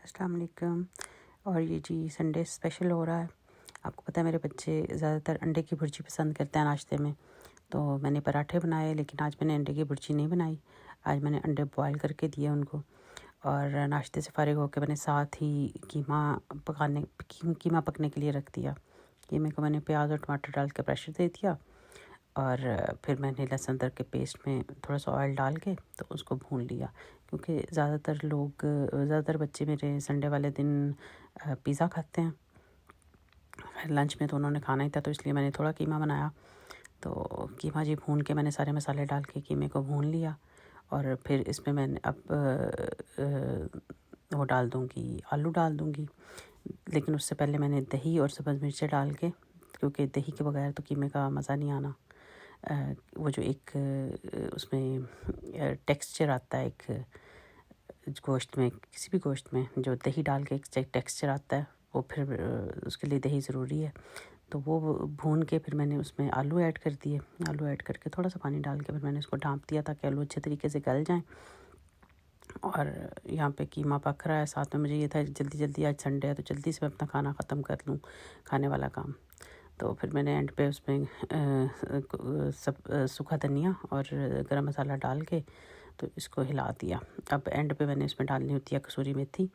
अस्सलाम वालेकुम। और ये जी संडे स्पेशल हो रहा है। आपको पता है मेरे बच्चे ज़्यादातर अंडे की भुर्जी पसंद करते हैं नाश्ते में। तो मैंने पराठे बनाए, लेकिन आज मैंने अंडे की भुर्जी नहीं बनाई। आज मैंने अंडे बॉयल करके दिए उनको, और नाश्ते से फ़ारिग होकर मैंने साथ ही कीमा पकने के लिए रख दिया। कीमे को मैंने प्याज और टमाटर डाल के प्रेशर दे दिया, और फिर मैंने लहसुन अदरक के पेस्ट में थोड़ा सा ऑयल डाल के तो उसको भून लिया। क्योंकि ज़्यादातर बच्चे मेरे संडे वाले दिन पिज़्ज़ा खाते हैं। फिर लंच में तो उन्होंने खाना ही था, तो इसलिए मैंने थोड़ा कीमा बनाया। तो कीमा जी भून के मैंने सारे मसाले डाल के कीमे को भून लिया, और फिर इसमें मैंने अब वो डाल दूँगी, आलू डाल दूँगी। लेकिन उससे पहले मैंने दही और सब्ज़ मिर्चें डाल के, क्योंकि दही के बगैर तो कीमे का मज़ा नहीं आना। वो जो एक उसमें टेक्सचर आता है, एक गोश्त में, किसी भी गोश्त में जो दही डाल के एक टेक्सचर आता है, वो फिर उसके लिए दही ज़रूरी है। तो वो भून के फिर मैंने उसमें आलू ऐड कर दिए। आलू ऐड करके थोड़ा सा पानी डाल के फिर मैंने उसको ढाँप दिया ताकि आलू अच्छे तरीके से गल जाएँ। और यहाँ पे कीमा पक रहा है, साथ में मुझे ये था जल्दी जल्दी आज संडे है तो जल्दी से मैं अपना खाना ख़त्म कर लूँ, खाने वाला काम। तो फिर मैंने एंड पे उसमें सूखा धनिया और गरम मसाला डाल के तो इसको हिला दिया। अब एंड पे मैंने इसमें डालनी होती है कसूरी मेथी,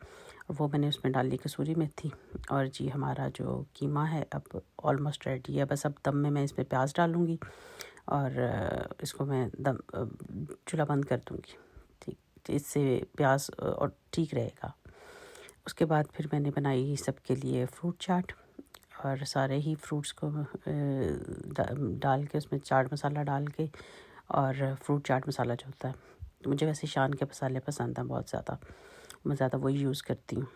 और वो मैंने उसमें डाल ली कसूरी मेथी। और जी हमारा जो कीमा है अब ऑलमोस्ट रेडी है। बस अब दम में मैं इसमें प्याज डालूँगी, और इसको मैं चूल्हा बंद कर दूँगी। ठीक, इससे प्याज और ठीक रहेगा। उसके बाद फिर मैंने बनाई सबके लिए फ्रूट चाट, और सारे ही फ्रूट्स को डाल के उसमें चाट मसाला डाल के, और फ्रूट चाट मसाला जो होता है, तो मुझे वैसे शान के मसाले पसंद हैं बहुत ज़्यादा, मैं ज़्यादा वही यूज़ करती हूँ।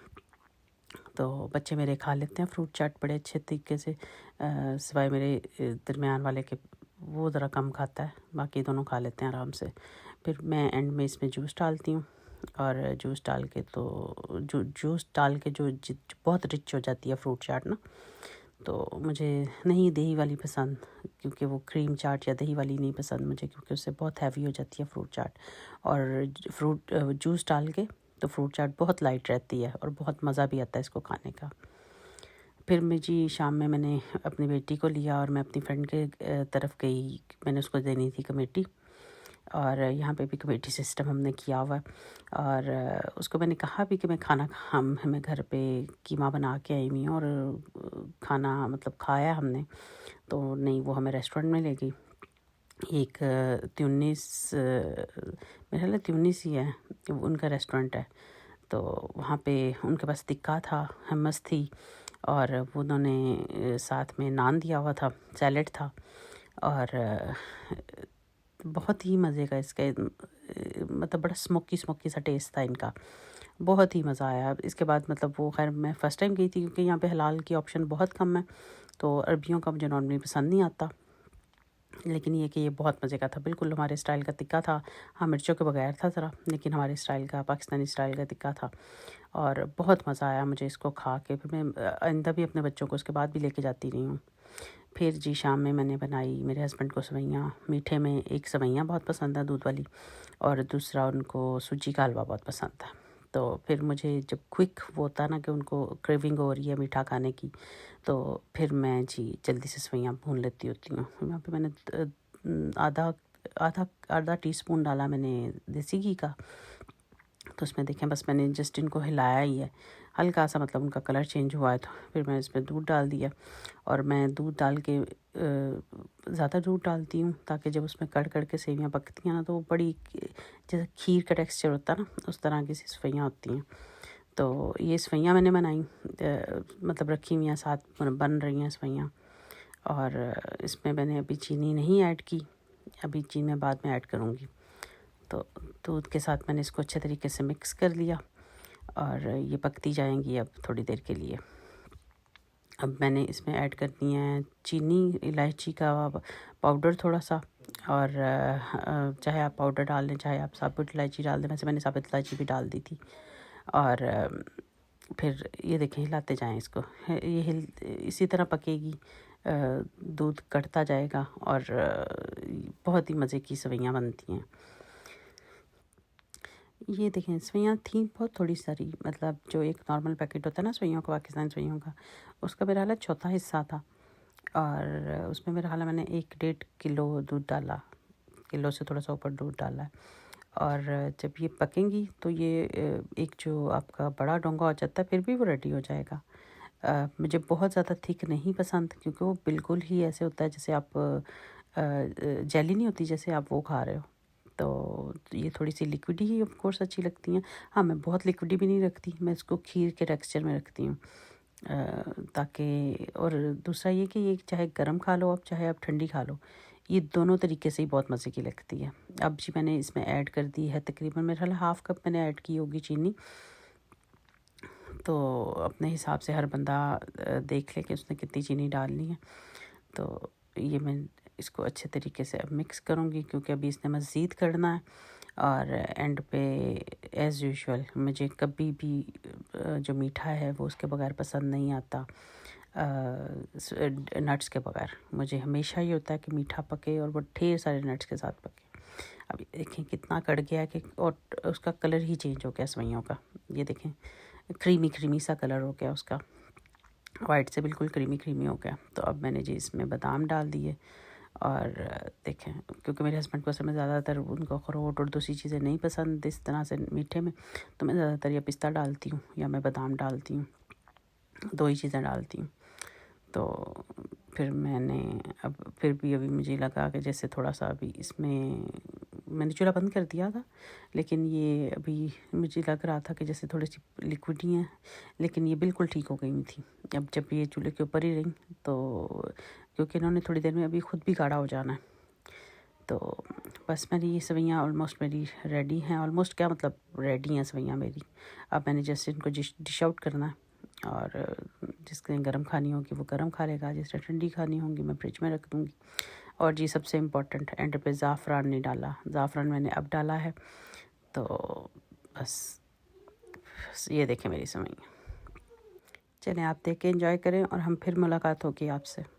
तो बच्चे मेरे खा लेते हैं फ्रूट चाट बड़े अच्छे तरीके से, सिवाय मेरे दरमियान वाले के, वो ज़रा कम खाता है, बाकी दोनों खा लेते हैं आराम से। फिर मैं एंड में इसमें जूस डालती हूँ, और जूस डाल के तो जूस डाल के जो बहुत रिच हो जाती है फ्रूट चाट ना। तो मुझे नहीं दही वाली पसंद, क्योंकि वो क्रीम चाट या दही वाली नहीं पसंद मुझे, क्योंकि उससे बहुत हैवी हो जाती है फ्रूट चाट। और जूस डाल के तो फ्रूट चाट बहुत लाइट रहती है और बहुत मज़ा भी आता है इसको खाने का। फिर मैं जी शाम में मैंने अपनी बेटी को लिया और मैं अपनी फ्रेंड के तरफ गई, मैंने उसको देनी थी कमेटी, और यहाँ पे भी कमेटी सिस्टम हमने किया हुआ है। और उसको मैंने कहा भी कि मैं घर पे कीमा बना के आई हुई हूँ, और खाना मतलब खाया हमने, तो नहीं वो हमें रेस्टोरेंट में ले गई। एक ट्यूनिस, मेरे ख्याल ट्यूनिस ही है, उनका रेस्टोरेंट है। तो वहाँ पे उनके पास टिक्का था, हमस थी, और वो उन्होंने साथ में नान दिया हुआ था, सैलेड था, और बहुत ही मज़े का इसका मतलब बड़ा स्मोकी सा टेस्ट था इनका, बहुत ही मज़ा आया। इसके बाद मतलब वो खैर मैं फ़र्स्ट टाइम गई थी, क्योंकि यहाँ पे हलाल की ऑप्शन बहुत कम है, तो अरबियों का मुझे नॉर्मली पसंद नहीं आता। लेकिन ये कि ये बहुत मज़े का था, बिल्कुल हमारे स्टाइल का टिक्का था। हाँ, मिर्चों के बगैर था ज़रा, लेकिन हमारे स्टाइल का, पाकिस्तानी स्टाइल का टिक्का था, और बहुत मज़ा आया मुझे इसको खा के। फिर मैं आइंदा भी अपने बच्चों को उसके बाद भी लेके जाती रही हूँ। फिर जी शाम में मैंने बनाई मेरे हस्बैंड को सेवइयाँ। मीठे में एक सेवइयाँ बहुत पसंद है दूध वाली, और दूसरा उनको सूजी का हलवा बहुत पसंद है। तो फिर मुझे जब क्विक वो होता है ना कि उनको क्रेविंग हो रही है मीठा खाने की, तो फिर मैं जी जल्दी से सेवइयाँ भून लेती होती हूँ। यहाँ पे मैंने आधा आधा आधा टीस्पून डाला मैंने देसी घी का। तो उसमें देखें बस मैंने जस्ट इनको हिलाया ही है, हल्का सा मतलब उनका कलर चेंज हुआ है, तो फिर मैंने इसमें दूध डाल दिया। और मैं दूध डाल के ज़्यादा दूध डालती हूँ ताकि जब उसमें कड़ के सेवियाँ पकती हैं ना, तो वो बड़ी जैसे खीर का टेक्सचर होता है ना, उस तरह की सेवइयाँ होती हैं। तो ये सेवइयाँ मैंने बनाई, मतलब रखी हुई हैं, साथ बन रही हैं सेवइयाँ। और इसमें मैंने अभी चीनी नहीं ऐड की, अभी चीनी मैं बाद में ऐड करूँगी। तो दूध के साथ मैंने इसको अच्छे तरीके से मिक्स कर लिया, और ये पकती जाएंगी अब थोड़ी देर के लिए। अब मैंने इसमें ऐड करनी है चीनी, इलायची का पाउडर थोड़ा सा, और चाहे आप पाउडर डाल लें, चाहे आप साबुत इलायची डाल दें, वैसे मैंने साबुत इलायची भी डाल दी थी। और फिर ये देखें हिलाते जाएं इसको, ये इसी तरह पकेगी, दूध कटता जाएगा, और बहुत ही मज़े की सेवइयाँ बनती हैं। ये देखें सवैयाँ थी बहुत थोड़ी सारी, मतलब जो एक नॉर्मल पैकेट होता है ना सवैयों का, पाकिस्तानी सवैयों का, उसका मेरा हाल चौथा हिस्सा था। और उसमें मेरा हाल मैंने 1-1.5 किलो दूध डाला, किलो से थोड़ा सा ऊपर दूध डाला है। और जब ये पकेंगी तो ये एक जो आपका बड़ा डोंगा हो जाता है, फिर भी वो रेडी हो जाएगा। मुझे बहुत ज़्यादा थिक नहीं पसंद, क्योंकि वो बिल्कुल ही ऐसे होता है जैसे आप जेली नहीं होती जैसे आप वो खा रहे हो। तो ये थोड़ी सी लिक्विडी ही ऑफ कोर्स अच्छी लगती हैं। हाँ, मैं बहुत लिक्विडी भी नहीं रखती, मैं इसको खीर के टेक्सचर में रखती हूँ, ताकि। और दूसरा ये कि ये चाहे गर्म खा लो आप, चाहे आप ठंडी खा लो, ये दोनों तरीके से ही बहुत मज़े की लगती है। अब जी मैंने इसमें ऐड कर दी है तकरीबन मेरे ख्याल 1/2 कप मैंने ऐड की होगी चीनी। तो अपने हिसाब से हर बंदा देख ले कि उसने कितनी चीनी डालनी है। तो ये मैं इसको अच्छे तरीके से अब मिक्स करूँगी, क्योंकि अभी इसने मज़ीद करना है। और एंड पे एज़ यूजुअल मुझे कभी भी जो मीठा है वो उसके बगैर पसंद नहीं आता, नट्स के बगैर। मुझे हमेशा ये होता है कि मीठा पके और वो ढेर सारे नट्स के साथ पके। अब देखें कितना कड़ गया है कि, और उसका कलर ही चेंज हो गया सवैयों का। ये देखें क्रीमी क्रीमी सा कलर हो गया उसका, वाइट से बिल्कुल क्रीमी क्रीमी हो गया। तो अब मैंने जी इसमें बादाम डाल दिए। और देखें क्योंकि मेरे हस्बैंड को असल में ज़्यादातर उनको अखरोट और दूसरी चीज़ें नहीं पसंद इस तरह से मीठे में, तो मैं ज़्यादातर या पिस्ता डालती हूँ या मैं बादाम डालती हूँ, 2 ही चीज़ें डालती हूँ। तो फिर मैंने अब फिर भी अभी मुझे लगा कि जैसे थोड़ा सा अभी इसमें मैंने चूल्हा बंद कर दिया था, लेकिन ये अभी मुझे लग रहा था कि जैसे थोड़ी सी लिक्विड ही हैं, लेकिन ये बिल्कुल ठीक हो गई थी। अब जब ये चूल्हे के ऊपर ही रही तो, क्योंकि इन्होंने थोड़ी देर में अभी ख़ुद भी गाढ़ा हो जाना है। तो बस मेरी ये सवैयाँ ऑलमोस्ट मेरी रेडी हैं, ऑलमोस्ट क्या मतलब रेडी हैं सवैयाँ मेरी। अब मैंने जैसे इनको डिश आउट करना है, और जिसने गर्म खानी होगी वो गर्म खा लेगा, जिसने ठंडी खानी होगी मैं फ्रिज में रख दूँगी। और जी सबसे इम्पोर्टेंट एंड पे ज़ाफ़रान नहीं डाला, ज़ाफ़रान मैंने अब डाला है। तो बस ये देखें मेरी सवैयाँ। चलें आप देख के एंजॉय करें और हम फिर मुलाकात होगी आपसे।